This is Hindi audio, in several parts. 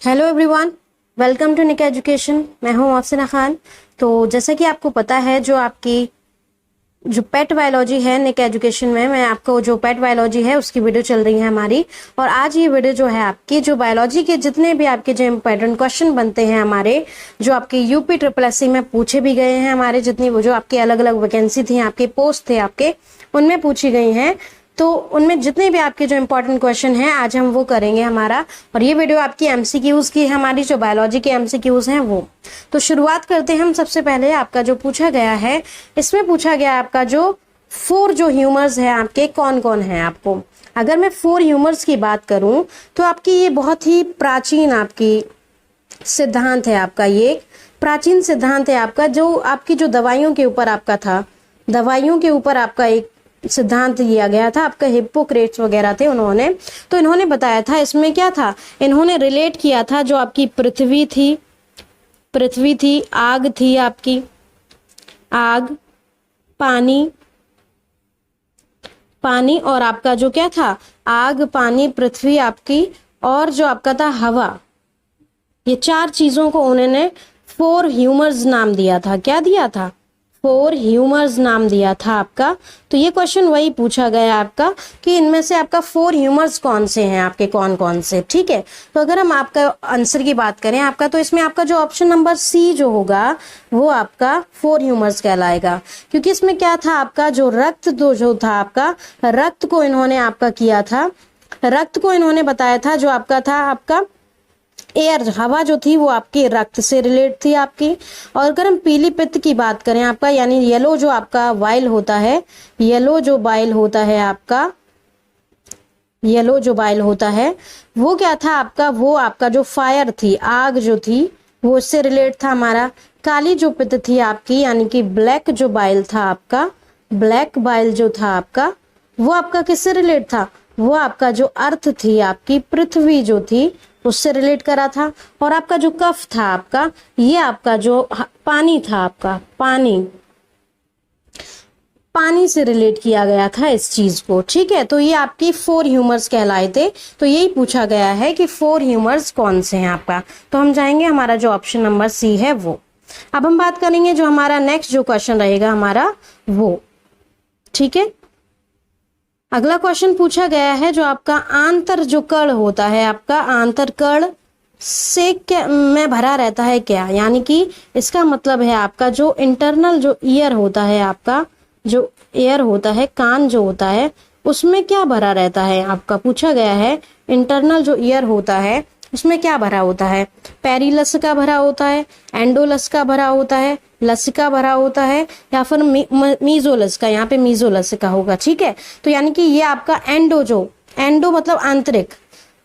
Hello everyone, welcome to Nick education. मैं हूं मोहसिना खान। तो जैसा कि आपको पता है, जो पेट बायोलॉजी है निक एजुकेशन में, मैं आपको जो पेट बायोलॉजी है उसकी वीडियो चल रही है हमारी। और आज ये वीडियो जो है आपकी जो बायोलॉजी के जितने भी आपके जो इम्पोर्टेंट क्वेश्चन बनते हैं हमारे, जो आपके यूपी ट्रिपल एससी में पूछे भी गए हैं, हमारे जितनी वो जो आपकी अलग अलग वैकेंसी थी, आपके पोस्ट थे आपके, उनमें पूछी गई हैं। तो उनमें जितने भी आपके जो इम्पोर्टेंट क्वेश्चन हैं आज हम वो करेंगे हमारा। और ये वीडियो आपकी एमसीक्यूज की, हमारी जो बायोलॉजी के एमसीक्यूज हैं वो। तो शुरुआत करते हैं हम। सबसे पहले आपका जो पूछा गया है, इसमें पूछा गया है आपका जो 4 जो ह्यूमर्स है आपके कौन कौन है आपको। अगर मैं 4 ह्यूमर्स की बात करूं तो आपकी ये बहुत ही प्राचीन आपकी सिद्धांत है आपका। ये एक प्राचीन सिद्धांत है आपका, जो आपकी जो दवाइयों के ऊपर आपका था, दवाइयों के ऊपर आपका एक सिद्धांत दिया गया था। आपका हिप्पोक्रेट्स वगैरह थे, इन्होंने बताया था। इसमें क्या था, इन्होंने रिलेट किया था जो आपकी पृथ्वी थी, आग थी आपकी, आग, पानी और आपका जो क्या था, आग, पानी, पृथ्वी आपकी, और जो आपका था हवा। ये 4 चीजों को उन्होंने 4 ह्यूमर्स नाम दिया था। क्या दिया था? 4 ह्यूमर्स नाम दिया था आपका। तो ये क्वेश्चन वही पूछा गया आपका कि इनमें से आपका 4 ह्यूमर्स कौन से हैं आपके, कौन कौन से। ठीक है, तो अगर हम आपका आंसर की बात करें आपका, तो इसमें आपका जो ऑप्शन नंबर सी जो होगा वो आपका 4 ह्यूमर्स कहलाएगा। क्योंकि इसमें क्या था, आपका जो रक्त जो था आपका, रक्त को इन्होंने आपका किया था, रक्त को इन्होंने बताया था। जो आपका था आपका एयर, हवा जो थी वो आपके रक्त से रिलेट थी आपकी। और अगर हम पीली पित्त की बात करें आपका, यानी येलो जो आपका वाइल होता है, येलो जो बाइल होता है आपका, येलो जो बाइल होता है वो क्या था आपका, वो आपका जो फायर थी, आग जो थी, वो इससे रिलेट था हमारा। काली जो पित्त थी आपकी, यानी कि ब्लैक जो बाइल था आपका, ब्लैक बाइल जो था आपका, वो आपका किससे रिलेट था, वो आपका जो अर्थ थी आपकी, पृथ्वी जो थी, उससे रिलेट करा था। और आपका जो कफ था आपका, ये आपका जो पानी था आपका, पानी से रिलेट किया गया था इस चीज को। ठीक है, तो ये आपकी 4 ह्यूमर्स कहलाए थे। तो यही पूछा गया है कि 4 ह्यूमर्स कौन से हैं आपका। तो हम जाएंगे हमारा जो ऑप्शन नंबर सी है वो। अब हम बात करेंगे जो हमारा नेक्स्ट जो क्वेश्चन रहेगा हमारा वो। ठीक है, अगला क्वेश्चन पूछा गया है जो आपका आंतर जो कण होता है आपका, आंतर कण से क्या में भरा रहता है क्या, यानी कि इसका मतलब है आपका जो इंटरनल जो ईयर होता है आपका, जो एयर होता है, कान जो होता है, उसमें क्या भरा रहता है आपका। पूछा गया है इंटरनल जो ईयर होता है उसमें क्या भरा होता है। पेरिलस का भरा होता है, एंडोलस का भरा होता है, लसिका भरा होता है, या फिर मीजोलस का, यहाँ पे मीजोलस का होगा। ठीक है, तो यानी कि ये आपका एंडो मतलब आंतरिक,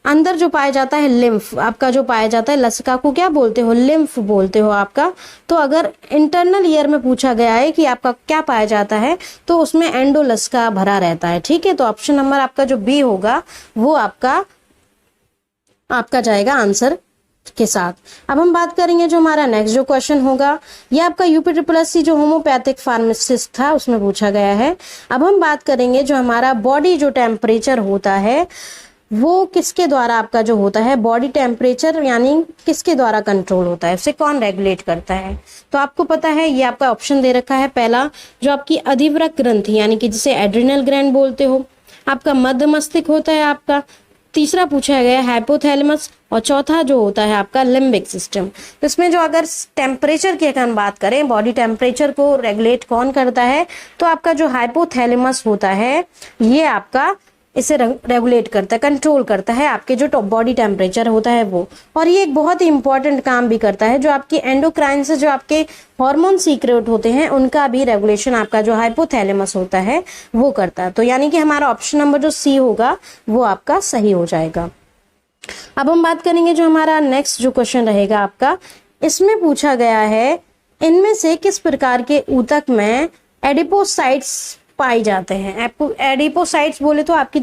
अंदर जो पाया जाता है, लिम्फ आपका जो पाया जाता है, लसिका को क्या बोलते हो, लिम्फ बोलते हो आपका। तो अगर इंटरनल ईयर में पूछा गया है कि आपका क्या पाया जाता है, तो उसमें एंडोलसिका भरा रहता है। ठीक है, तो ऑप्शन नंबर आपका जो बी होगा वो आपका जाएगा आंसर के साथ। अब हम बात करेंगे जो हमारा नेक्स्ट जो क्वेश्चन होगा, ये आपका यूपी ट्रिपल एससी जो होम्योपैथिक फार्मासिस्ट था उसमें पूछा गया है। अब हम बात करेंगे जो हमारा बॉडी जो टेम्परेचर होता है वो किसके द्वारा आपका जो होता है, बॉडी टेम्परेचर यानी किसके द्वारा कंट्रोल होता है, उसे कौन रेगुलेट करता है। तो आपको पता है, ये आपका ऑप्शन दे रखा है। पहला जो आपकी अधिवृक्क ग्रंथि, यानी कि जिसे एड्रिनल ग्लैंड बोलते हो, आपका मध्य मस्तिष्क होता है आपका, तीसरा पूछा गया है हाइपोथैलेमस, और चौथा जो होता है आपका लिम्बिक सिस्टम। तो इसमें जो अगर टेम्परेचर की अगर हम बात करें, बॉडी टेम्परेचर को रेगुलेट कौन करता है, तो आपका जो हाइपोथैलेमस होता है ये आपका इसे रेगुलेट करता है, कंट्रोल करता है आपके जो बॉडी टेम्परेचर होता है वो। और ये एक बहुत ही इंपॉर्टेंट काम भी करता है, जो आपकी एंडोक्राइन से जो आपके हार्मोन सीक्रेट होते हैं उनका भी रेगुलेशन आपका जो हाइपोथैलेमस होता है वो करता है। तो यानी कि हमारा ऑप्शन नंबर जो सी होगा वो आपका सही हो जाएगा। अब हम बात करेंगे जो हमारा नेक्स्ट जो क्वेश्चन रहेगा आपका, इसमें पूछा गया है इनमें से किस प्रकार के ऊतक में एडिपोसाइट्स पाए जाते हैं। एडिपोसाइट्स बोले तो आपकी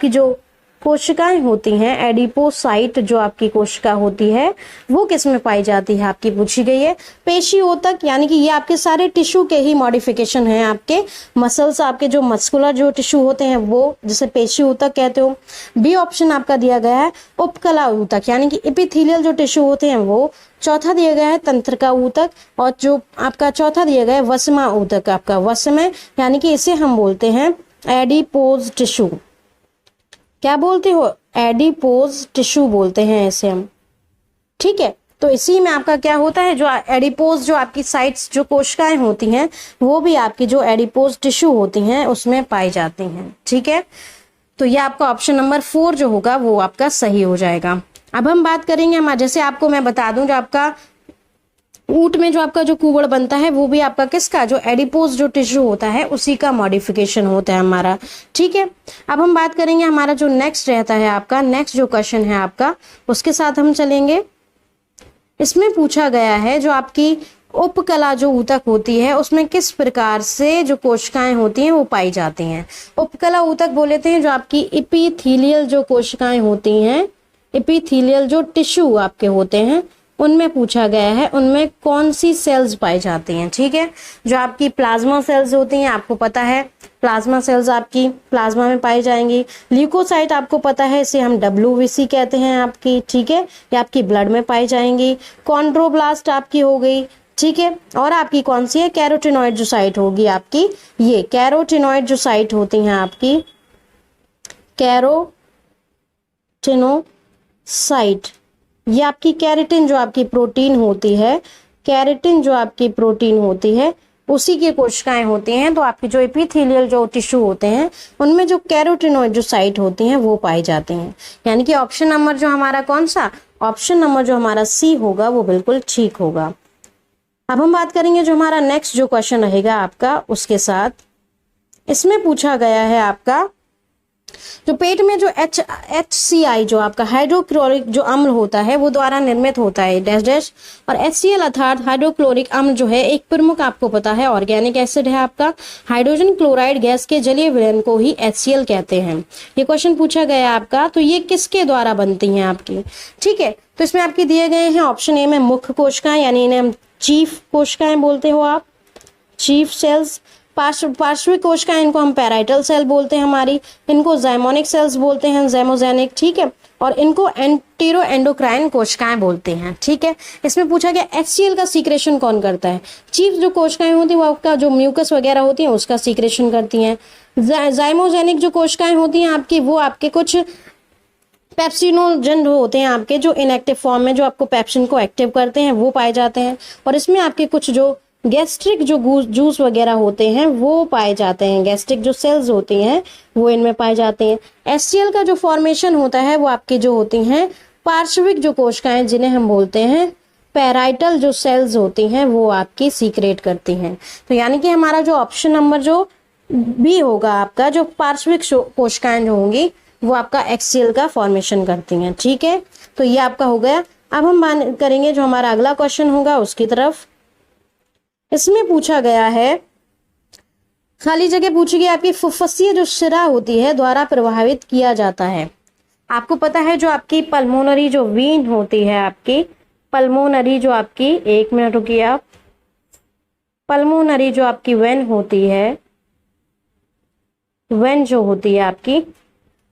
जो कोशिकाएं होती हैं, एडिपोसाइट जो आपकी कोशिका होती है वो किस में पाई जाती है आपकी पूछी गई है। पेशी ऊतक, यानी कि ये आपके सारे टिश्यू के ही मॉडिफिकेशन हैं, आपके मसल्स, आपके जो मस्कुलर जो टिश्यू होते हैं वो, जिसे पेशी ऊतक कहते हो। बी ऑप्शन आपका दिया गया है उपकला ऊतक, यानी कि एपिथेलियल जो टिश्यू होते हैं वो। चौथा दिया गया है तंत्रिका ऊतक, और जो आपका चौथा दिया गया है वसमा ऊतक, आपका वसम, यानी कि इसे हम बोलते हैं एडिपोज टिश्यू। क्या बोलते हो? एडिपोज टिश्यू बोलते हैं इसे हम, ठीक है। तो इसी में आपका क्या होता है, जो एडिपोज जो आपकी साइट्स जो कोशिकाएं होती हैं वो भी आपकी जो एडिपोज टिश्यू होती हैं उसमें पाई जाती हैं, ठीक है। तो ये आपका ऑप्शन नंबर 4 जो होगा वो आपका सही हो जाएगा। अब हम बात करेंगे हमारे, जैसे आपको मैं बता दूं, जो आपका ऊंट में जो आपका जो कुबड़ बनता है वो भी आपका किसका, जो एडिपोज जो टिश्यू होता है उसी का मॉडिफिकेशन होता है हमारा, ठीक है। अब हम बात करेंगे हमारा जो नेक्स्ट रहता है आपका, नेक्स्ट जो क्वेश्चन है आपका उसके साथ हम चलेंगे। इसमें पूछा गया है जो आपकी उपकला जो ऊतक होती है उसमें किस प्रकार से जो कोशिकाएं होती हैं वो पाई जाती हैं। उपकला ऊतक बोलेते हैं जो आपकी एपिथेलियल जो कोशिकाएं होती हैं, एपिथेलियल जो टिश्यू आपके होते हैं उनमें पूछा गया है उनमें कौन सी सेल्स पाई जाती हैं, ठीक है। जो आपकी प्लाज्मा सेल्स होती हैं, आपको पता है प्लाज्मा सेल्स आपकी प्लाज्मा में पाई जाएंगी। ल्यूकोसाइट आपको पता है, इसे हम WBC कहते हैं आपकी, ठीक है, ये आपकी ब्लड में पाई जाएंगी। कॉन्ड्रोब्लास्ट आपकी हो गई, ठीक है। और आपकी कौन सी है, कैरोटिनॉइड जो साइट होगी आपकी, ये कैरोटिनॉइड जो साइट होती हैं आपकी, कैरोटिनोसाइट, ये आपकी कैरेटिन जो आपकी प्रोटीन होती है, कैरेटिन जो आपकी प्रोटीन होती है उसी की कोशिकाएं होती हैं। तो आपकी जो एपिथेलियल जो टिश्यू होते हैं उनमें जो कैरोटिनॉइड जो साइट होती हैं वो पाई जाती हैं, यानी कि ऑप्शन नंबर जो हमारा कौन सा, ऑप्शन नंबर जो हमारा सी होगा वो बिल्कुल ठीक होगा। अब हम बात करेंगे जो हमारा नेक्स्ट जो क्वेश्चन रहेगा आपका उसके साथ। इसमें पूछा गया है आपका जो पेट में जो HCl जो आपका हाइड्रोक्लोरिक जो अम्ल होता है वो द्वारा निर्मित होता है डैश डैश, और HCl अर्थात हाइड्रोक्लोरिक अम्ल जो है एक प्रमुख आपको पता है ऑर्गेनिक एसिड है आपका। हाइड्रोजन क्लोराइड गैस के जलीय विलयन को ही HCl कहते हैं। ये क्वेश्चन पूछा गया आपका, तो ये किसके द्वारा बनती हैं आपकी, ठीक है। तो इसमें आपके दिए गए हैं ऑप्शन ए में मुख्य कोशिकाएं, यानी इन्हें हम चीफ कोशिकाएं बोलते हो आप, चीफ सेल्स। पार्श्विक कोशिकाएं, इनको हम पैराइटल सेल बोलते हैं हमारी, इनको जाइमोनिक सेल्स बोलते हैं, जाइमोजेनिक, ठीक है। और इनको एंटेरो एंडोक्राइन कोशिकाएं बोलते हैं, ठीक है। इसमें पूछा गया HCl का सीक्रेशन कौन करता है। चीफ जो कोशिकाएं होती है वो आपका जो म्यूकस वगैरह होती है उसका सीक्रेशन करती हैं। जाइमोजेनिक जो कोशिकाएं होती हैं आपकी वो आपके कुछ पेप्सिनोजन होते हैं आपके, जो इनएक्टिव फॉर्म में जो आपको पेप्सिन को एक्टिव करते हैं वो पाए जाते हैं। और इसमें आपके कुछ जो गैस्ट्रिक जो जूस वगैरह होते हैं वो पाए जाते हैं, गैस्ट्रिक जो सेल्स होती हैं वो इनमें पाए जाते हैं। HCl का जो फॉर्मेशन होता है वो आपकी जो होती हैं पार्श्विक जो कोशिकाएं जिन्हें हम बोलते हैं पैराइटल जो सेल्स होती हैं वो आपकी सीक्रेट करती हैं। तो यानी कि हमारा जो ऑप्शन नंबर जो बी होगा आपका, जो पार्श्विक कोशिकाएं जो होंगी वो आपका HCl का फॉर्मेशन करती हैं, ठीक है। तो ये आपका हो गया। अब हम बात करेंगे जो हमारा अगला क्वेश्चन होगा उसकी तरफ। इसमें पूछा गया है, खाली जगह पूछी गई आपकी फुफ्फुसीय जो शिरा होती है द्वारा प्रभावित किया जाता है। आपको पता है जो आपकी पल्मोनरी जो वीन होती है आपकी, पल्मोनरी जो आपकी, एक मिनट रुकिए आप, पल्मोनरी जो आपकी वेन होती है, वेन जो होती है आपकी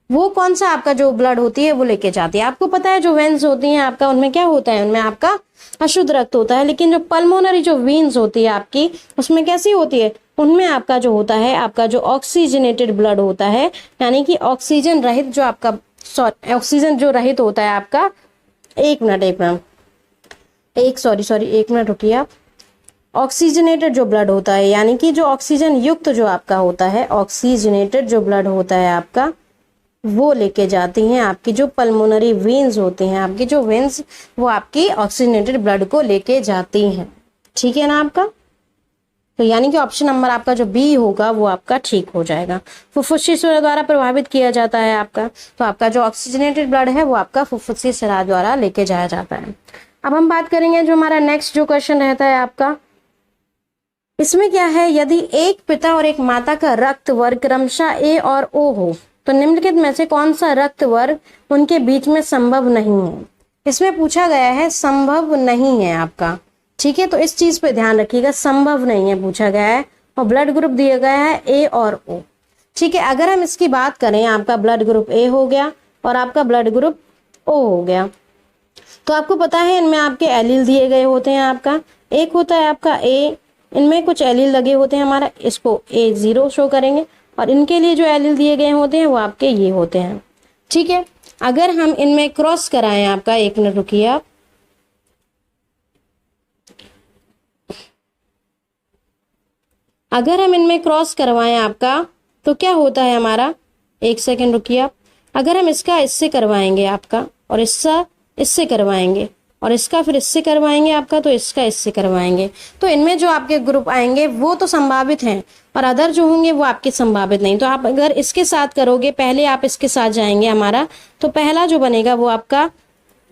वो कौन सा आपका जो ब्लड होती है वो लेके जाती है। आपको पता है जो वेन्स होती हैं आपका उनमें क्या होता है, उनमें आपका अशुद्ध रक्त होता है, लेकिन जो पल्मोनरी जो वीन्स होती है आपकी उसमें कैसी होती है, उनमें आपका जो होता है आपका जो ऑक्सीजनेटेड ब्लड होता है, यानी कि ऑक्सीजन रहित जो आपका ऑक्सीजन जो रहित होता है आपका, एक मिनट रुकिए आप, ऑक्सीजनेटेड जो ब्लड होता है, यानी कि जो ऑक्सीजन युक्त जो आपका होता है, ऑक्सीजनेटेड जो ब्लड होता है आपका वो लेके जाती हैं आपकी जो पल्मोनरी वेन्स होती हैं, आपकी जो वेन्स वो आपकी ऑक्सीजनेटेड ब्लड को लेके जाती हैं, ठीक है ना आपका। तो यानी कि ऑप्शन नंबर आपका जो बी होगा वो आपका ठीक हो जाएगा। फुफ्फुसीय शिरा द्वारा प्रभावित किया जाता है आपका, तो आपका जो ऑक्सीजनेटेड ब्लड है वो आपका फुफ्फुसीय शिरा द्वारा लेके जाया जाता है। अब हम बात करेंगे जो हमारा नेक्स्ट जो क्वेश्चन रहता है आपका, इसमें क्या है, यदि एक पिता और एक माता का रक्त वर्ग क्रमशः A और O हो, तो निम्नलिखित में से कौन सा रक्त वर्ग उनके बीच में संभव नहीं है। इसमें पूछा गया है संभव नहीं है आपका, ठीक है, तो इस चीज पे ध्यान रखिएगा, संभव नहीं है पूछा गया है। और ब्लड ग्रुप दिया गया है ए और ओ, ठीक है। अगर हम इसकी बात करें, आपका ब्लड ग्रुप ए हो गया और आपका ब्लड ग्रुप ओ हो गया, तो आपको पता है इनमें आपके एलील दिए गए होते हैं। आपका एक होता है आपका ए, इनमें कुछ एलील लगे होते हैं हमारा, इसको A0 शो करेंगे, और इनके लिए जो एलील दिए गए होते हैं वो आपके ये होते हैं, ठीक है। अगर हम इनमें क्रॉस कराएं, आपका एक मिनट रुकिए आप, अगर हम इनमें क्रॉस करवाएं आपका तो क्या होता है हमारा, एक सेकंड रुकिए आप, अगर हम इसका इससे करवाएंगे आपका, और इसका इससे करवाएंगे, और इसका फिर इससे करवाएंगे आपका, तो इसका इससे करवाएंगे, तो इनमें जो आपके ग्रुप आएंगे वो तो संभावित हैं, और अदर जो होंगे वो आपके संभावित नहीं। तो आप अगर इसके साथ करोगे, पहले आप इसके साथ जाएंगे हमारा, तो पहला जो बनेगा वो आपका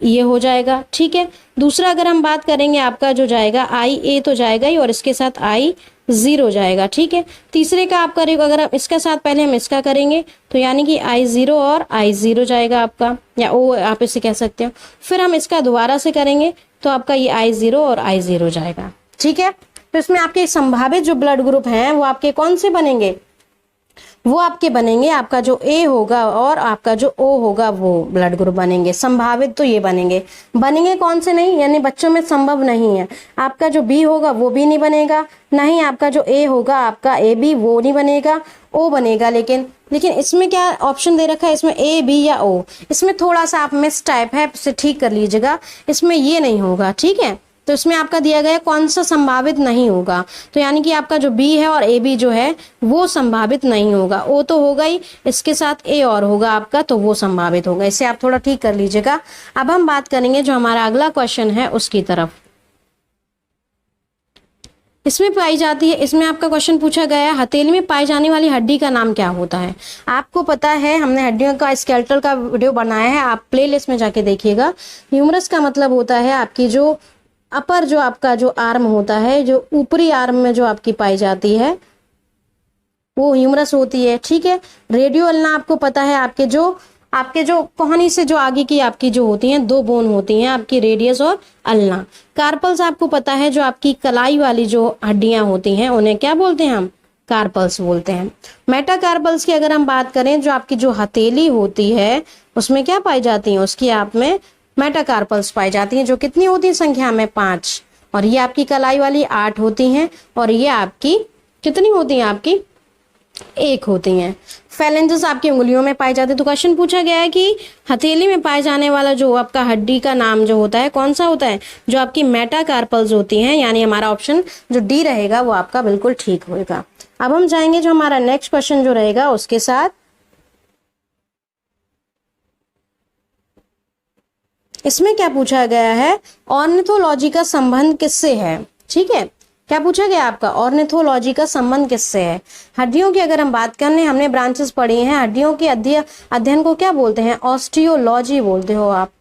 ये हो जाएगा, ठीक है। दूसरा अगर हम बात करेंगे, आपका जो जाएगा IA तो जाएगा ही, और इसके साथ I0 जाएगा, ठीक है। तीसरे का आप करेंगे, अगर आप इसका साथ पहले हम इसका करेंगे तो यानी कि I0 और I0 जाएगा आपका, या ओ आप इसे कह सकते हो। फिर हम इसका दोबारा से करेंगे तो आपका ये I0 और I0 जाएगा, ठीक है। तो इसमें आपके संभावित जो ब्लड ग्रुप हैं वो आपके कौन से बनेंगे, वो आपके बनेंगे, आपका जो ए होगा और आपका जो ओ होगा वो ब्लड ग्रुप बनेंगे। संभावित तो ये बनेंगे कौन से नहीं, यानी बच्चों में संभव नहीं है। आपका जो बी होगा वो भी नहीं बनेगा, नहीं आपका जो ए होगा आपका ए बी वो नहीं बनेगा, ओ बनेगा। लेकिन इसमें क्या ऑप्शन दे रखा है, इसमें ए बी या ओ, इसमें थोड़ा सा आप मिस टाइप है, इसे ठीक कर लीजिएगा, इसमें ये नहीं होगा, ठीक है। तो इसमें आपका दिया गया कौन सा संभावित नहीं होगा, तो यानी कि आपका जो बी है और ए बी जो है वो संभावित नहीं होगा, ओ तो होगा ही, इसके साथ ए और होगा आपका, तो वो संभावित होगा। इसे आप थोड़ा ठीक कर लीजिएगा। अब हम बात करेंगे जो हमारा अगला क्वेश्चन है उसकी तरफ। इसमें पाई जाती है, इसमें आपका क्वेश्चन पूछा गया है, हथेली में पाई जाने वाली हड्डी का नाम क्या होता है। आपको पता है हमने हड्डियों का स्केलेटल का वीडियो बनाया है, आप प्लेलिस्ट में जाके देखिएगा। ह्यूमरस का मतलब होता है आपकी जो अपर जो आपका जो आर्म होता है, जो ऊपरी आर्म में जो आपकी पाई जाती है वो ह्यूमरस होती है, ठीक है। रेडियो अल्ना आपको पता है आपके जो कोहनी से जो आगे की आपकी जो होती हैं दो बोन होती हैं आपकी, रेडियस और अल्ना। कार्पल्स आपको पता है जो आपकी कलाई वाली जो हड्डियां होती हैं उन्हें क्या बोलते हैं हम, कार्पल्स बोलते हैं। मेटाकार्पल्स की अगर हम बात करें, जो आपकी जो हथेली होती है उसमें क्या पाई जाती है, उसकी आप में मेटाकार्पल्स पाई जाती हैं, जो कितनी होती है संख्या में 5, और ये आपकी कलाई वाली 8 होती हैं, और ये आपकी कितनी होती हैं, आपकी 1 होती हैं। फेलेंजेस आपकी उंगलियों में पाई जाती है। तो क्वेश्चन पूछा गया है कि हथेली में पाए जाने वाला जो आपका हड्डी का नाम जो होता है कौन सा होता है, जो आपकी मेटाकार्पल्स होती हैं, यानी हमारा ऑप्शन जो डी रहेगा वो आपका बिल्कुल ठीक होगा। अब हम जाएंगे जो हमारा नेक्स्ट क्वेश्चन जो रहेगा उसके साथ। इसमें क्या पूछा गया है, ऑर्निथोलॉजी का संबंध किससे है, ठीक है। क्या पूछा गया आपका, ऑर्निथोलॉजी का संबंध किससे है। हड्डियों की अगर हम बात करें, हमने ब्रांचेस पढ़ी हैं, हड्डियों के अध्ययन को क्या बोलते हैं, ऑस्टियोलॉजी बोलते हो आप,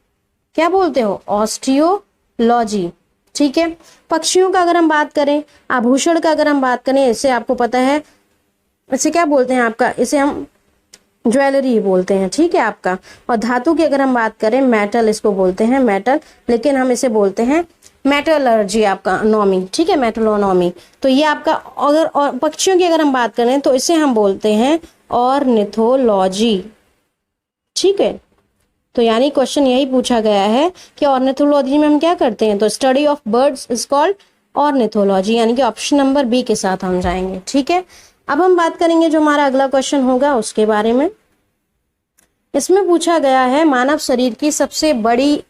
क्या बोलते हो, ऑस्टियोलॉजी, ठीक है। पक्षियों का अगर हम बात करें, आभूषण का अगर हम बात करें, इसे आपको पता है, इसे क्या बोलते हैं आपका, इसे हम ज्वेलरी बोलते हैं, ठीक है आपका। और धातु की अगर हम बात करें, मेटल इसको बोलते हैं, मेटल, लेकिन हम इसे बोलते हैं मेटलर्जी, आपका नॉमी, ठीक है, मेटलोनॉमी। तो ये आपका, अगर और पक्षियों की अगर हम बात करें तो इसे हम बोलते हैं ऑर्निथोलॉजी, ठीक है। तो यानी क्वेश्चन यही पूछा गया है कि ऑर्निथोलॉजी में हम क्या करते हैं, तो study of birds is called ornithology, यानी कि ऑप्शन नंबर बी के साथ हम जाएंगे, ठीक है। अब हम बात करेंगे जो हमारा अगला क्वेश्चन होगा उसके बारे में। इसमें पूछा गया है मानव शरीर की सबसे बड़ी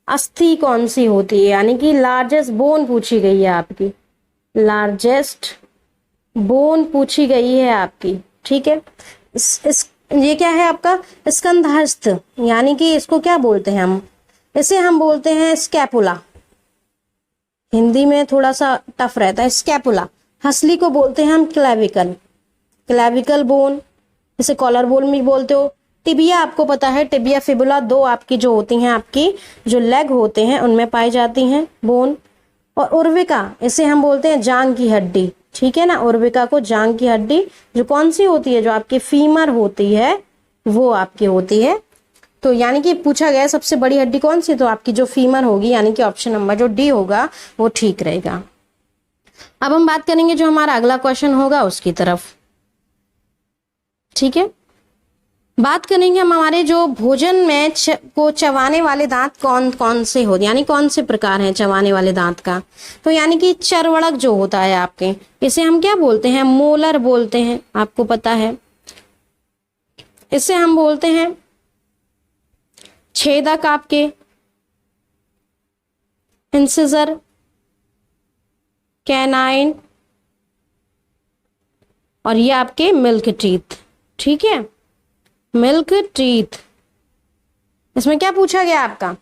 अस्थि कौन सी होती है, यानी कि लार्जेस्ट बोन पूछी गई है आपकी, लार्जेस्ट बोन पूछी गई है आपकी, ठीक है। ये क्या है आपका स्कंधस्थ, यानी कि इसको क्या बोलते हैं हम, इसे हम बोलते हैं स्कैपुला, हिंदी में थोड़ा सा टफ रहता है, स्कैपुला। हंसली को बोलते हैं हम क्लेविकल, क्लेविकल बोन, इसे कॉलर बोन भी बोलते हो। टिबिया आपको पता है, टिबिया फिबुला, दो आपकी जो होती हैं आपकी जो लेग होते हैं उनमें पाई जाती हैं बोन। और उर्विका, इसे हम बोलते हैं जांग की हड्डी, ठीक है ना, उर्विका को जांग की हड्डी जो कौन सी होती है, जो आपकी फीमर होती है, वो आपकी होती है। तो यानी कि पूछा गया है सबसे बड़ी हड्डी कौन सी, तो आपकी जो फीमर होगी, यानी कि ऑप्शन नंबर जो डी होगा वो ठीक रहेगा। अब हम बात करेंगे जो हमारा अगला क्वेश्चन होगा उसकी तरफ। ठीक है, बात करेंगे हम हमारे जो भोजन में को चबाने वाले दांत कौन कौन से होते, यानी कौन से प्रकार हैं चबाने वाले दांत का। तो यानी कि चरवड़क जो होता है आपके, इसे हम क्या बोलते हैं, मोलर बोलते हैं, आपको पता है। इसे हम बोलते हैं छेदक आपके, इंसिजर, कैनाइन, और ये आपके मिल्क टीथ। ठीक है, मिल्क टीथ। इसमें क्या पूछा गया आपका,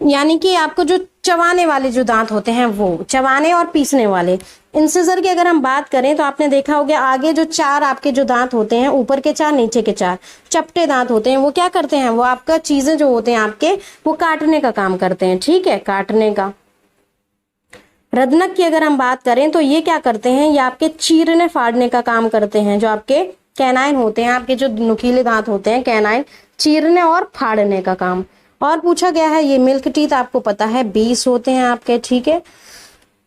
यानी कि आपको जो चबाने वाले जो दांत होते हैं वो, चबाने और पीसने वाले। इंसिजर की अगर हम बात करें तो आपने देखा होगा आगे जो चार आपके जो दांत होते हैं, ऊपर के चार नीचे के चार चपटे दांत होते हैं, वो क्या करते हैं, वो आपका चीजें जो होते हैं आपके वो काटने का काम करते हैं। ठीक है, काटने का। रदनक की अगर हम बात करें तो ये क्या करते हैं, ये आपके चीरने फाड़ने का काम करते हैं। जो आपके कैनाइन होते हैं, आपके जो नुकीले दांत होते हैं कैनाइन, चीरने और फाड़ने का काम। और पूछा गया है ये मिल्क टीथ, आपको पता है 20 होते हैं आपके। ठीक है,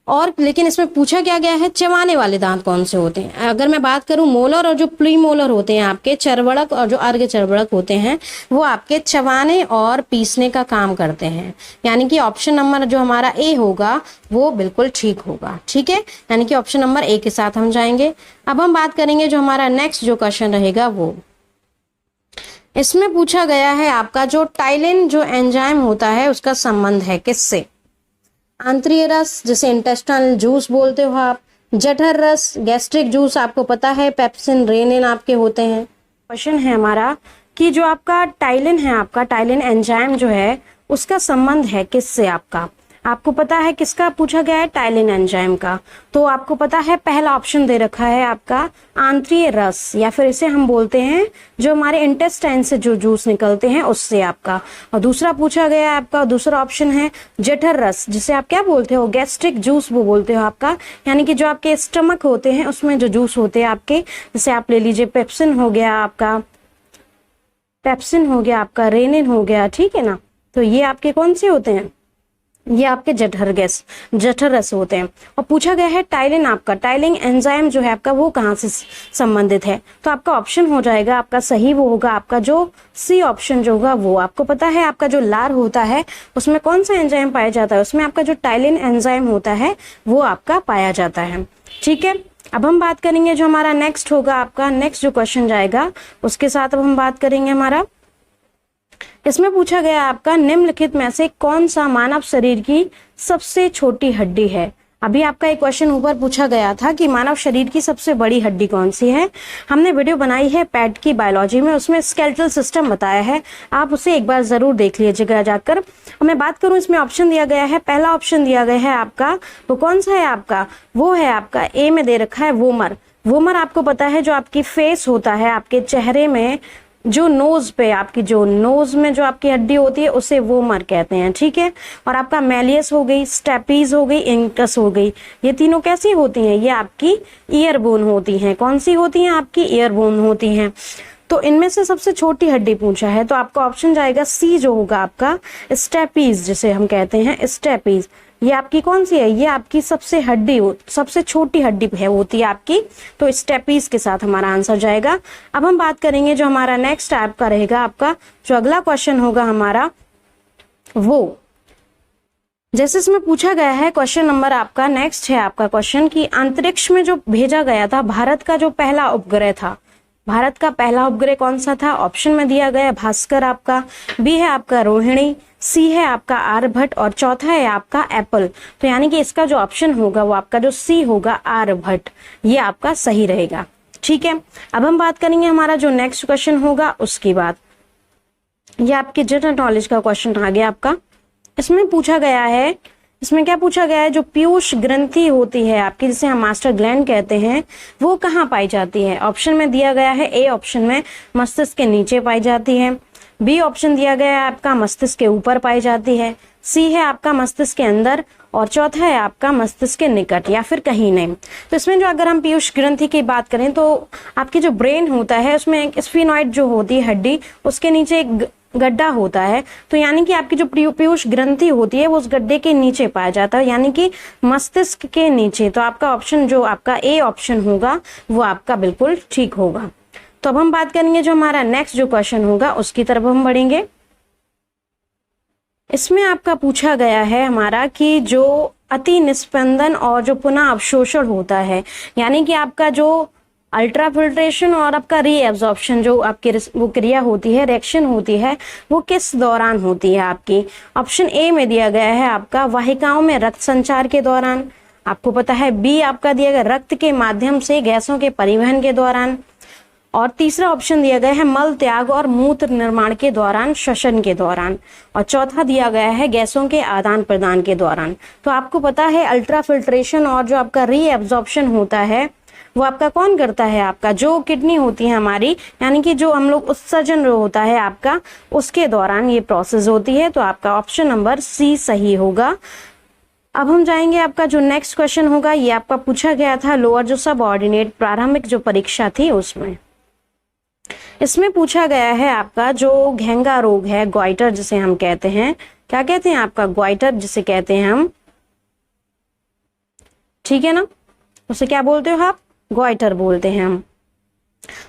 और लेकिन इसमें पूछा क्या गया है चबाने वाले दांत कौन से होते हैं। अगर मैं बात करूं मोलर और जो प्रीमोलर होते हैं आपके, चरवड़क और जो अर्घ चरवड़क होते हैं, वो आपके चबाने और पीसने का काम करते हैं। यानी कि ऑप्शन नंबर जो हमारा ए होगा वो बिल्कुल ठीक होगा। ठीक है, यानी कि ऑप्शन नंबर ए के साथ हम जाएंगे। अब हम बात करेंगे जो हमारा नेक्स्ट जो क्वेश्चन रहेगा वो, इसमें पूछा गया है आपका जो टाइलिन जो एंजाइम होता है उसका संबंध है किससे। आंतरीय रस जिसे इंटेस्टाइनल जूस बोलते हो आप, जठर रस, गैस्ट्रिक जूस आपको पता है, पेप्सिन, रेनिन आपके होते हैं। क्वेश्चन है हमारा कि जो आपका टाइलिन है, आपका टाइलिन एंजाइम जो है उसका संबंध है किससे आपका। आपको पता है किसका पूछा गया है, टाइलिन एंजाइम का। तो आपको पता है पहला ऑप्शन दे रखा है आपका आंतरीय रस, या फिर इसे हम बोलते हैं जो हमारे इंटेस्टाइन से जो जूस निकलते हैं उससे आपका। और दूसरा पूछा गया है आपका, दूसरा ऑप्शन है जठर रस, जिसे आप क्या बोलते हो, गैस्ट्रिक जूस वो बोलते हो आपका। यानी कि जो आपके स्टमक होते हैं उसमें जो जूस होते हैं आपके, जैसे आप ले लीजिए पेप्सिन हो गया आपका, पेप्सिन हो गया आपका, रेनिन हो गया। ठीक है ना, तो ये आपके कौन से होते हैं, ये आपके जठर रस होते हैं। और पूछा गया है टाइलिन, आपका टाइलिन एंजाइम जो है आपका वो कहाँ से संबंधित है। तो आपका ऑप्शन हो जाएगा आपका सही, वो होगा आपका जो सी ऑप्शन जो होगा वो। आपको पता है आपका जो लार होता है उसमें कौन सा एंजाइम पाया जाता है, उसमें आपका जो टाइलिन एंजाइम होता है वो आपका पाया जाता है। ठीक है, अब हम बात करेंगे जो हमारा नेक्स्ट होगा आपका, नेक्स्ट जो क्वेश्चन जाएगा उसके साथ अब हम बात करेंगे हमारा। इसमें पूछा गया आपका निम्नलिखित में से कौन सा मानव शरीर की सबसे छोटी हड्डी है। अभी आपका एक क्वेश्चन ऊपर पूछा गया था कि मानव शरीर की सबसे बड़ी हड्डी कौन सी है। हमने वीडियो बनाई है पैट की बायोलॉजी में, उसमें स्केलेटल सिस्टम बताया है, आप उसे एक बार जरूर देख लीजिएगा जाकर। मैं बात करूं इसमें ऑप्शन दिया गया है, पहला ऑप्शन दिया गया है आपका, वो कौन सा है आपका, वो है आपका ए में दे रखा है वोमर। वोमर आपको पता है जो आपकी फेस होता है, आपके चेहरे में जो नोज पे, आपकी जो नोज में जो आपकी हड्डी होती है उसे वोमर कहते हैं। ठीक है, और आपका मैलियस हो गई, स्टेपीज हो गई, इंकस हो गई, ये तीनों कैसी होती हैं, ये आपकी ईयरबोन होती हैं। कौन सी होती हैं, आपकी ईयरबोन होती हैं। तो इनमें से सबसे छोटी हड्डी पूछा है, तो आपका ऑप्शन जाएगा सी जो होगा आपका स्टेपीज, जिसे हम कहते हैं स्टेपीज। ये आपकी कौन सी है, ये आपकी सबसे छोटी हड्डी है होती है आपकी, तो स्टेपीज के साथ हमारा आंसर जाएगा। अब हम बात करेंगे जो हमारा नेक्स्ट आपका रहेगा, आपका जो अगला क्वेश्चन होगा हमारा वो, जैसे इसमें पूछा गया है क्वेश्चन नंबर आपका नेक्स्ट है आपका क्वेश्चन कि अंतरिक्ष में जो भेजा गया था भारत का जो पहला उपग्रह था, भारत का पहला उपग्रह कौन सा था। ऑप्शन में दिया गया भास्कर आपका, बी है आपका रोहिणी, सी है आपका आर्यभट्ट, और चौथा है आपका एप्पल। तो यानी कि इसका जो ऑप्शन होगा वो आपका जो सी होगा आर्यभट्ट, ये आपका सही रहेगा। ठीक है, अब हम बात करेंगे हमारा जो नेक्स्ट क्वेश्चन होगा उसकी बात। ये आपके जनरल नॉलेज का क्वेश्चन आ गया आपका। इसमें पूछा गया है, इसमें क्या पूछा गया है, जो पीयूष ग्रंथि होती है आपकी, जिसे हम मास्टर ग्लैंड कहते हैं, वो कहाँ पाई जाती है। ऑप्शन में दिया गया है ए ऑप्शन में मस्तिष्क के नीचे पाई जाती है, बी ऑप्शन दिया गया है आपका मस्तिष्क के ऊपर पाई जाती है, सी है आपका मस्तिष्क के अंदर, और चौथा है आपका मस्तिष्क के निकट या फिर कहीं नहीं। तो इसमें जो अगर हम पीयूष ग्रंथि की बात करें तो आपकी जो ब्रेन होता है उसमें एक स्फीनॉइड जो होती है हड्डी, उसके नीचे एक गड्ढा होता है। तो यानी कि आपकी जो पीयूष ग्रंथि होती है वो उस गड्ढे के नीचे पाया जाता है, यानी कि मस्तिष्क के नीचे। तो आपका ऑप्शन जो आपका ए ऑप्शन होगा वो आपका बिल्कुल ठीक होगा। तो अब हम बात करेंगे जो हमारा नेक्स्ट जो क्वेश्चन होगा उसकी तरफ हम बढ़ेंगे। इसमें आपका पूछा गया है हमारा कि जो अति निस्पंदन और जो पुनः अवशोषण होता है, यानी कि आपका जो अल्ट्राफिल्ट्रेशन और आपका रीएब्जॉर्प्शन जो आपकी वो क्रिया होती है, रिएक्शन होती है, वो किस दौरान होती है आपकी। ऑप्शन ए में दिया गया है आपका वाहिकाओं में रक्त संचार के दौरान, आपको पता है बी आपका दिया गया रक्त के माध्यम से गैसों के परिवहन के दौरान, और तीसरा ऑप्शन दिया गया है मल त्याग और मूत्र निर्माण के दौरान, श्वसन के दौरान, और चौथा दिया गया है गैसों के आदान प्रदान के दौरान। तो आपको पता है अल्ट्राफिल्ट्रेशन और जो आपका रीएब्जॉर्प्शन होता है वो आपका कौन करता है, आपका जो किडनी होती है हमारी, यानी कि जो हम लोग उत्सर्जन होता है आपका, उसके दौरान ये प्रोसेस होती है। तो आपका ऑप्शन नंबर सी सही होगा। अब हम जाएंगे आपका जो नेक्स्ट क्वेश्चन होगा, ये आपका पूछा गया था लोअर जो सब ऑर्डिनेट प्रारंभिक जो परीक्षा थी उसमें। इसमें पूछा गया है आपका जो घेंगा रोग है, ग्वाइटर जिसे हम कहते हैं, क्या कहते हैं आपका, ग्वाइटर जिसे कहते हैं हम, ठीक है ना, उसे क्या बोलते हो आप, ग्वाइटर बोलते हैं हम।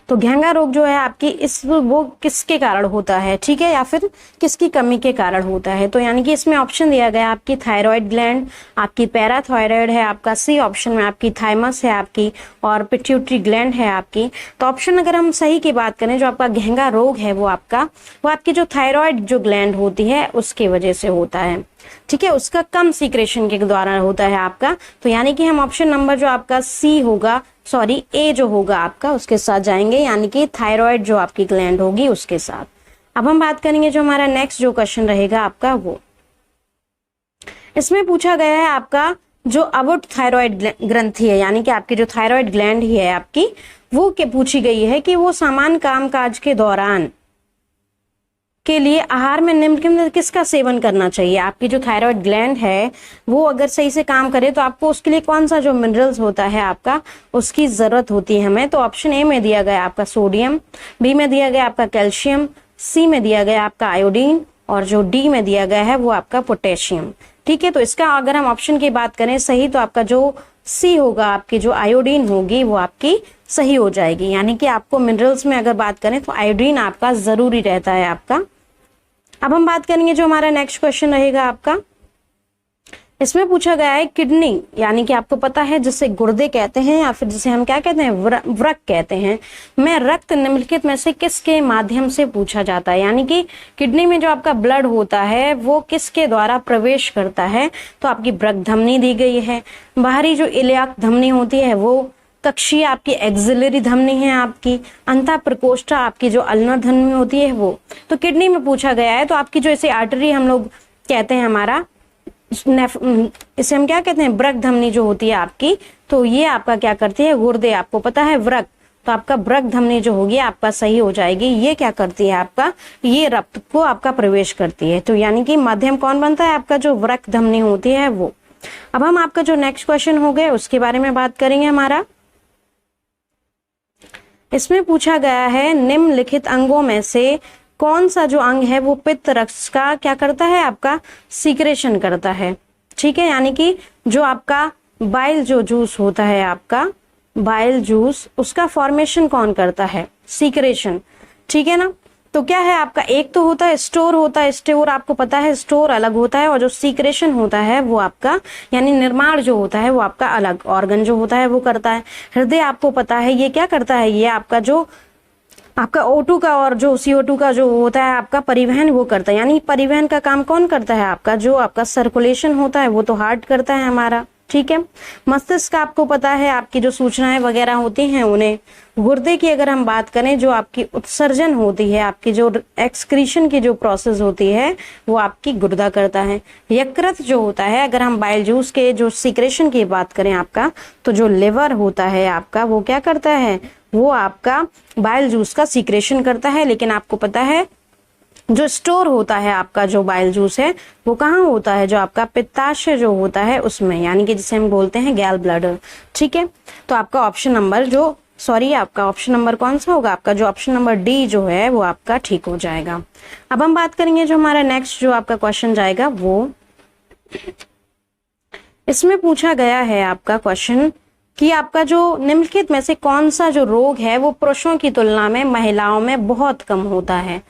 तो घेंगा रोग जो है आपकी वो किसके कारण होता है, ठीक है, या फिर किसकी कमी के कारण होता है। तो यानी कि इसमें ऑप्शन दिया गया आपकी थायराइड ग्लैंड, आपकी पैराथायराइड है आपका, सी ऑप्शन में आपकी थाइमस है आपकी, और पिट्यूटरी ग्लैंड है आपकी। तो ऑप्शन अगर हम सही की बात करें, जो आपका घेंगा रोग है वो आपकी जो थायराइड जो ग्लैंड होती है उसकी वजह से होता है, ठीक है, उसका कम सीक्रेशन के द्वारा होता है आपका। तो यानी कि हम ऑप्शन नंबर जो आपका सी होगा, सॉरी ए जो होगा आपका, उसके साथ जाएंगे, यानी कि थायराइड जो आपकी ग्लैंड होगी उसके साथ। अब हम बात करेंगे जो हमारा नेक्स्ट जो क्वेश्चन रहेगा आपका वो, इसमें पूछा गया है आपका जो अबोट थायराइड ग्रंथि है, यानी कि आपकी जो थायराइड ग्लैंड ही है आपकी, वो क्या पूछी गई है कि वो सामान्य कामकाज के दौरान के लिए आहार में निम्न किसका सेवन करना चाहिए। आपकी जो थायराइड ग्लैंड है वो अगर सही से काम करे तो आपको उसके लिए कौन सा जो मिनरल्स होता है आपका, उसकी जरूरत होती है हमें। तो ऑप्शन ए में दिया गया आपका सोडियम, बी में दिया गया आपका कैल्शियम, सी में दिया गया आपका आयोडीन, और जो डी में दिया गया है वो आपका पोटेशियम, ठीक है। तो इसका अगर हम ऑप्शन की बात करें सही, तो आपका जो सी होगा, आपकी जो आयोडीन होगी वो आपकी सही हो जाएगी। यानी कि आपको मिनरल्स में अगर बात करें तो आयोडीन आपका जरूरी रहता है आपका। अब हम बात करेंगे जो हमारा नेक्स्ट क्वेश्चन रहेगा आपका, इसमें पूछा गया है किडनी, यानी कि आपको पता है जिसे गुर्दे कहते हैं या फिर जिसे हम क्या कहते हैं, वृक्क कहते हैं, में रक्त निम्नलिखित में से किसके माध्यम से पूछा जाता है। यानी कि किडनी में जो आपका ब्लड होता है वो किसके द्वारा प्रवेश करता है। तो आपकी वृक्क धमनी दी गई है, बाहरी जो इलियाक धमनी होती है वो, कक्षीय आपकी एक्सिलरी धमनी है आपकी, अंतः प्रकोष्ठा आपकी जो अल्नर धमनी होती है वो। तो किडनी में पूछा गया है, तो आपकी जो इसे आर्टरी हम लोग कहते हैं हमारा, इसे हम क्या कहते हैं, वृक्क धमनी जो होती है आपकी, तो ये आपका क्या करती है, गुर्दे, आपको पता है वृक्क, तो आपका वृक्क धमनी जो होगी आपका सही हो जाएगी। ये क्या करती है आपका, ये रक्त को आपका प्रवेश करती है। तो यानी कि माध्यम कौन बनता है, आपका जो वृक्क धमनी होती है वो। अब हम आपका जो नेक्स्ट क्वेश्चन हो गया उसके बारे में बात करेंगे हमारा। इसमें पूछा गया है निम्नलिखित अंगों में से कौन सा जो अंग है वो पित्त रक्त का क्या करता है, आपका सीक्रेशन करता है, ठीक है। यानी कि जो आपका बाइल जो जूस होता है आपका, बाइल जूस, उसका फॉर्मेशन कौन करता है, सीक्रेशन, ठीक है ना। तो क्या है आपका, एक तो होता है स्टोर होता है, स्टोर आपको पता है स्टोर अलग होता है, और जो सीक्रेशन होता है वो आपका यानी निर्माण जो होता है वो आपका अलग ऑर्गन जो होता है वो करता है। हृदय आपको पता है ये क्या करता है, ये आपका जो आपका O2 का और जो CO2 का जो होता है आपका परिवहन वो करता है। यानी परिवहन का काम कौन करता है, आपका जो आपका सर्कुलेशन होता है वो तो हार्ट करता है हमारा, ठीक है। मस्तिष्क का आपको पता है आपकी जो सूचनाएं वगैरह होती हैं उन्हें। गुर्दे की अगर हम बात करें, जो आपकी उत्सर्जन होती है, आपकी जो एक्सक्रीशन की जो प्रोसेस होती है वो आपकी गुर्दा करता है। यकृत जो होता है, अगर हम बाइल जूस के जो सीक्रेशन की बात करें आपका, तो जो लिवर होता है आपका वो क्या करता है, वो आपका बाइल जूस का सीक्रेशन करता है। लेकिन आपको पता है जो स्टोर होता है आपका जो बाइल जूस है वो कहाँ होता है, जो आपका पित्ताशय जो होता है उसमें, यानी कि जिसे हम बोलते हैं गैल ब्लैडर। ठीक है, तो आपका ऑप्शन नंबर आपका ऑप्शन नंबर कौन सा होगा, आपका जो ऑप्शन नंबर डी जो है वो आपका ठीक हो जाएगा। अब हम बात करेंगे जो हमारा नेक्स्ट जो आपका क्वेश्चन जाएगा, वो इसमें पूछा गया है आपका क्वेश्चन कि आपका जो निम्नलिखित में से कौन सा जो रोग है वो पुरुषों की तुलना में महिलाओं में बहुत कम होता है।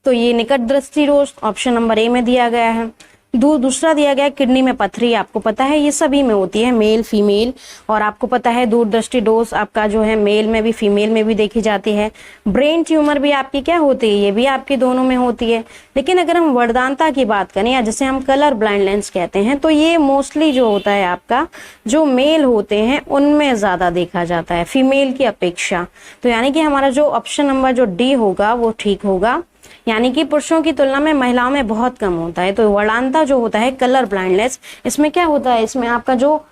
तो ये निकट दृष्टि रोग ऑप्शन नंबर ए में दिया गया है। दूसरा दिया गया किडनी में पथरी, आपको पता है ये सभी में होती है, मेल फीमेल, और आपको पता है दूरदृष्टि दोष आपका जो है मेल में भी फीमेल में भी देखी जाती है। ब्रेन ट्यूमर भी आपकी क्या होती है, ये भी आपकी दोनों में होती है। लेकिन अगर हम वरदानता की बात करें या जिसे हम कलर ब्लाइंडनेस कहते हैं, तो ये मोस्टली जो होता है आपका जो मेल होते हैं उनमें ज्यादा देखा जाता है फीमेल की अपेक्षा। तो यानी कि हमारा जो ऑप्शन नंबर जो डी होगा वो ठीक होगा, यानी कि पुरुषों की तुलना में महिलाओं में बहुत कम होता है। तो वर्णांता जो होता है कलर ब्लाइंडनेस, इसमें क्या होता है, इसमें आपका जो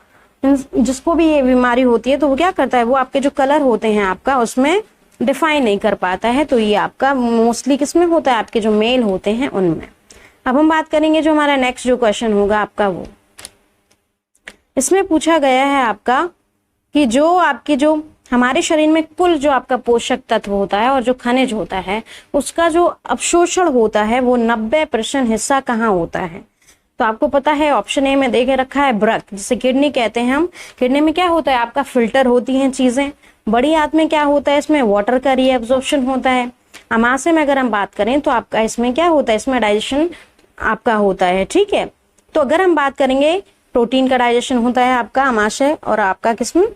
जिसको भी ये बीमारी होती है तो वो क्या करता है, वो आपके जो कलर होते हैं आपका उसमें डिफाइन नहीं कर पाता है। तो ये आपका मोस्टली किसमें होता है, आपके जो मेल होते हैं उनमें। अब हम बात करेंगे जो हमारा नेक्स्ट जो क्वेश्चन होगा आपका, वो इसमें पूछा गया है आपका कि जो आपकी जो हमारे शरीर में कुल जो आपका पोषक तत्व होता है और जो खनिज होता है उसका जो अवशोषण होता है वो 90% हिस्सा कहाँ होता है। तो आपको पता है ऑप्शन ए में दे के रखा है ब्रक, जिसे किडनी कहते हैं हम। किडनी में क्या होता है, आपका फिल्टर होती हैं चीजें। बड़ी आंत में क्या होता है, इसमें वाटर का रीएब्जॉर्प्शन होता है। अमाशय में अगर हम बात करें तो आपका इसमें क्या होता है, इसमें डाइजेशन आपका होता है। ठीक है, तो अगर हम बात करेंगे प्रोटीन का डाइजेशन होता है आपका अमाशय, और आपका किसमें,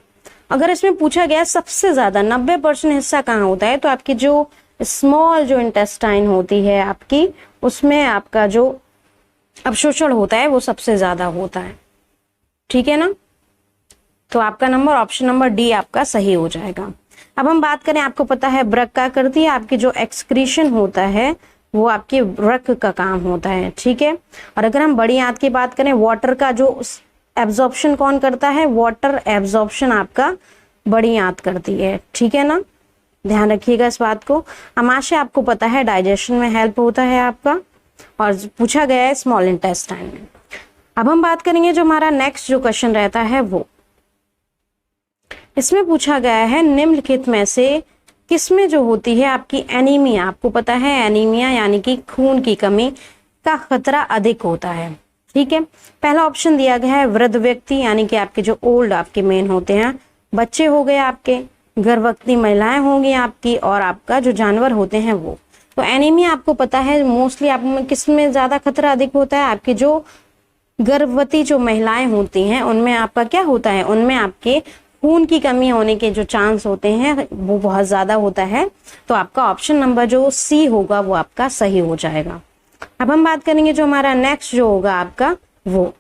अगर इसमें पूछा गया सबसे ज्यादा 90% हिस्सा कहाँ होता है, तो आपकी जो स्मॉल जो इंटेस्टाइन होती है आपकी, उसमें आपका जो अवशोषण होता है वो सबसे ज्यादा होता है। ठीक है ना, तो आपका नंबर ऑप्शन नंबर डी आपका सही हो जाएगा। अब हम बात करें, आपको पता है ब्रक क्या करती है, आपकी जो एक्सक्रीशन होता है वो आपके ब्रक का काम होता है। ठीक है, और अगर हम बड़ी आंत की बात करें, वाटर का जो एब्जॉर्प्शन कौन करता है, वाटर एब्जॉर्प्शन आपका बड़ी आंत करती है। ठीक है ना, ध्यान रखिएगा इस बात को। अमाशय आपको पता है डाइजेशन में हेल्प होता है आपका, और पूछा गया है स्मॉल इंटेस्टाइन में। अब हम बात करेंगे जो हमारा नेक्स्ट जो क्वेश्चन रहता है, वो इसमें पूछा गया है निम्नलिखित में से किसमें जो होती है आपकी एनीमिया। आपको पता है एनीमिया यानी कि खून की कमी का खतरा अधिक होता है। ठीक है, पहला ऑप्शन दिया गया है वृद्ध व्यक्ति, यानी कि आपके जो ओल्ड आपके मेन होते हैं, बच्चे हो गए आपके, गर्भवती महिलाएं होंगी आपकी, और आपका जो जानवर होते हैं वो। तो एनीमिया आपको पता है मोस्टली आप में किस में ज्यादा खतरा अधिक होता है, आपकी जो गर्भवती जो महिलाएं होती हैं उनमें आपका क्या होता है, उनमें आपके खून की कमी होने के जो चांस होते हैं वो बहुत ज्यादा होता है। तो आपका ऑप्शन नंबर जो सी होगा वो आपका सही हो जाएगा। अब हम बात करेंगे जो हमारा नेक्स्ट जो होगा आपका, वो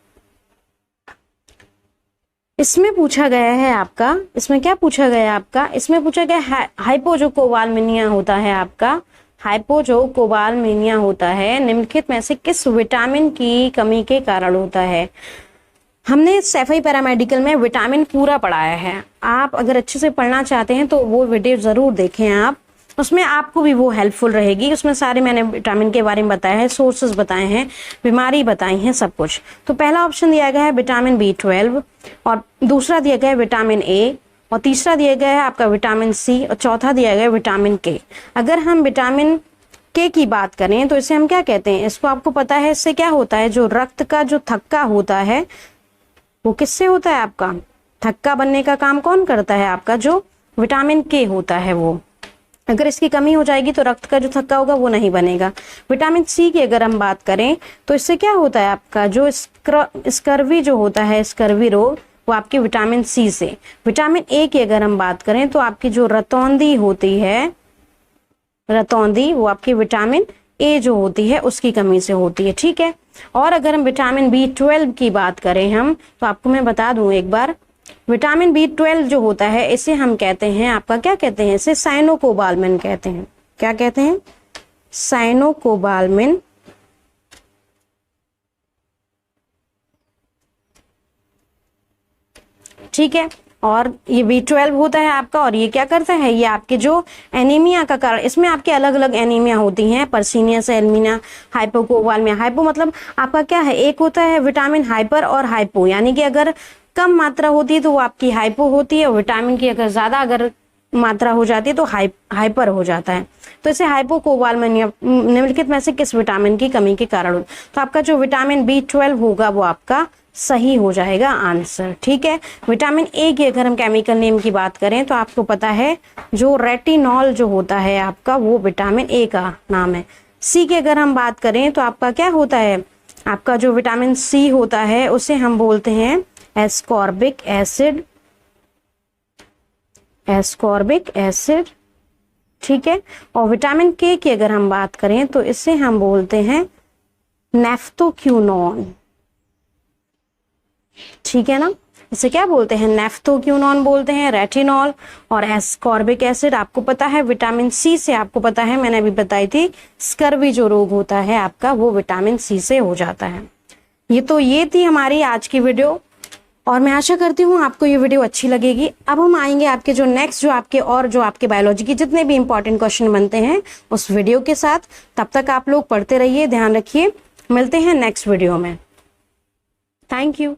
इसमें पूछा गया है आपका, इसमें क्या पूछा गया है आपका, इसमें पूछा गया हाइपोजोकोबालमिनिया होता है आपका, हाइपोजोकोबालमिनिया होता है निम्नलिखित में से किस विटामिन की कमी के कारण होता है। हमने सैफई पैरामेडिकल में विटामिन पूरा पढ़ाया है, आप अगर अच्छे से पढ़ना चाहते हैं तो वो वीडियो जरूर देखें आप, उसमें आपको भी वो हेल्पफुल रहेगी। उसमें सारे मैंने विटामिन के बारे में बताया है, सोर्सेज बताए हैं, बीमारी बताई है, सब कुछ। तो पहला ऑप्शन दिया गया है विटामिन B12, और दूसरा दिया गया है विटामिन ए, और तीसरा दिया गया है आपका विटामिन सी, और चौथा दिया गया है विटामिन के। अगर हम विटामिन के की बात करें तो इसे हम क्या कहते हैं, इसको आपको पता है, इससे क्या होता है, जो रक्त का जो थक्का होता है वो किससे होता है, आपका थक्का बनने का काम कौन करता है, आपका जो विटामिन के होता है वो। अगर इसकी कमी हो जाएगी तो रक्त का जो थक्का होगा वो नहीं बनेगा। विटामिन सी की अगर हम बात करें तो इससे क्या होता है, आपका जो स्कर्वी जो होता है, स्कर्वी रोग, वो आपके विटामिन सी से। विटामिन ए की अगर हम बात करें तो आपकी जो रतौंधी होती है, रतौंधी, वो आपकी विटामिन ए जो होती है उसकी कमी से होती है। ठीक है, और अगर हम विटामिन B12 की बात करें हम, तो आपको मैं बता दूं एक बार, विटामिन B12 जो होता है इसे हम कहते हैं आपका, क्या कहते हैं, इसे साइनोकोबालमिन कहते हैं। क्या कहते हैं, साइनोकोबालमिन। ठीक है, और ये B12 होता है आपका, और ये क्या करता है, ये आपके जो एनीमिया का कारण, इसमें आपके अलग अलग एनीमिया होती हैं, पर्सीनियस एनीमिया, हाइपोकोवालमिया। हाइपो मतलब आपका क्या है, एक होता है विटामिन हाइपर और हाइपो, यानी कि अगर कम मात्रा होती है तो वो आपकी हाइपो होती है, और विटामिन की अगर ज्यादा अगर मात्रा हो जाती है तो हाइपर हो जाता है। तो इसे हाइपोकोवालमिया निम्नलिखित में से किस विटामिन की कमी के कारण, तो आपका जो विटामिन B12 होगा वो आपका सही हो जाएगा आंसर। ठीक है, विटामिन ए की अगर हम केमिकल नेम की बात करें तो आपको पता है जो रेटिनॉल जो होता है आपका, वो विटामिन ए का नाम है। सी की अगर हम बात करें तो आपका क्या होता है, आपका जो विटामिन सी होता है उसे हम बोलते हैं एस्कॉर्बिक एसिड, एस्कॉर्बिक एसिड। ठीक है, और विटामिन के की अगर हम बात करें तो इसे हम बोलते हैं नेफ्थोक्यूनोन। ठीक है ना, इसे क्या बोलते हैं, नेफ्थोक्यूनोन बोलते हैं। रेटिनॉल और एस्कॉर्बिक एसिड आपको पता है। विटामिन सी से आपको पता है, मैंने अभी बताई थी, स्कर्वी जो रोग होता है आपका वो विटामिन सी से हो जाता है। ये थी हमारी आज की वीडियो, और मैं आशा करती हूँ आपको ये वीडियो अच्छी लगेगी। अब हम आएंगे आपके जो नेक्स्ट जो आपके बायोलॉजी के जितने भी इंपॉर्टेंट क्वेश्चन बनते हैं उस वीडियो के साथ। तब तक आप लोग पढ़ते रहिए, ध्यान रखिए, मिलते हैं नेक्स्ट वीडियो में। Thank you.